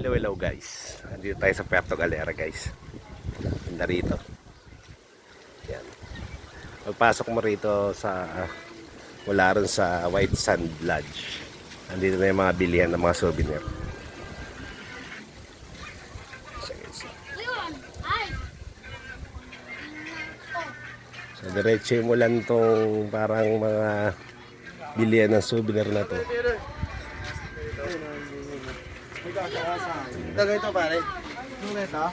Hello, hello guys. Andito tayo sa Puerto Galera guys. Ganda rito. Yan. Pagpasok mo rito sa mula ron sa White Sand Lodge. Andito na yung mga bilihan ng mga souvenir. So diretso mo lang tong parang mga bilihan ng souvenir na to. Ito pare. Ito.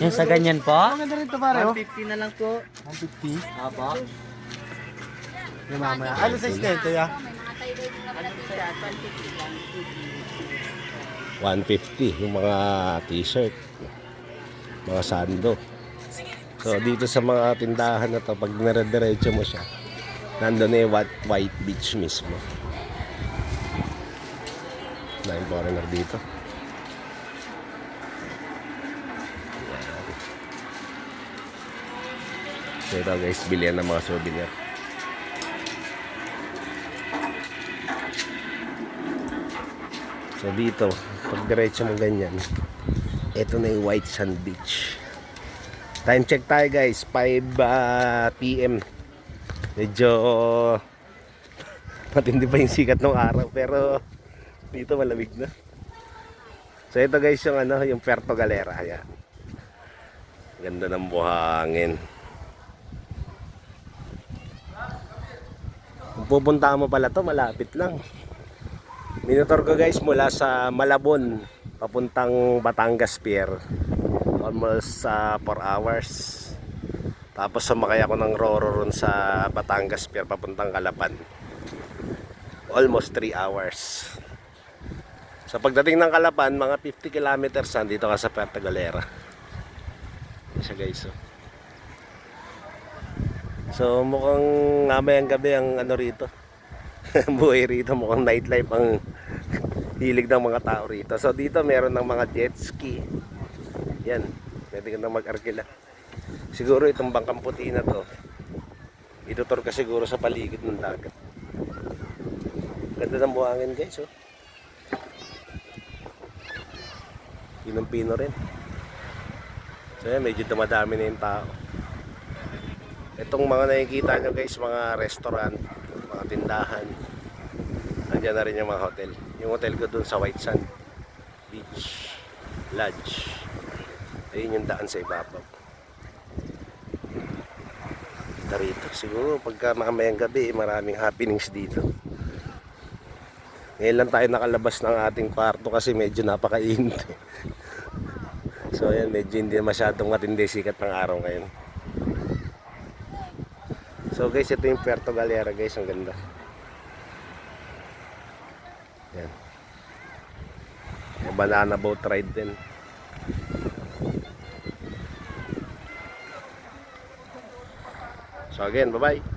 Yung sa ganyan po? Ang ganda rin ito pare. 150 na lang po. 150. Aba. Yung mamaya. Ano size na ito ya? 150 yung mga t-shirt, mga sando. So dito sa mga tindahan na to, pag nire-diretso mo siya, nandun na yung White Beach mismo. Daming foreigner dito. So ito guys, bilihan ng mga souvenir. So dito, pag diretso mo ganyan, ito na yung White Sand Beach. Time check tayo guys, 5 PM. Medyo matindi pa yung sikat ng araw, pero dito malamig na. So ito guys yung yung Puerto Galera. Ayan. Ganda ng buhangin. Kung pupunta mo pala to, malapit lang. Minotor ko guys mula sa Malabon papuntang Batangas Pier. Almost 4 hours. Tapos sumakay ako ng Roro ron sa Batangas Pier papuntang Calapan. Almost 3 hours. Sa pagdating ng Calapan, mga 50 kilometers dito ka sa Puerto Galera. Isa guys. So mukhang ngamayang gabi ang rito. Buhay rito, mukhang nightlife ang hilig ng mga tao rito. So dito meron ng mga jet ski. Yan, pwede ka na mag-arkila. Siguro itong bangkang puti na to, itutur ka siguro sa paligid ng dagat. Ganda ng buhangin guys, oh. Pinong-pino rin. So yan, medyo dumadami na yung tao. Itong mga nakikita nyo guys, mga restaurant, mga tindahan. Nandiyan na rin yung mga hotel. Yung hotel ko dun sa White Sand Beach Lodge. Ayun yung daan sa ibabaw. Dito siguro pagka mamayang gabi, maraming happenings dito. Ngayon lang tayo nakalabas ng ating kwarto kasi medyo napakainit. So ayan, medyo hindi masyadong matindi sikat ng araw ngayon. So guys, ito yung Puerto Galera guys, ang ganda. Yan. Yung banana boat ride din. So again, bye-bye.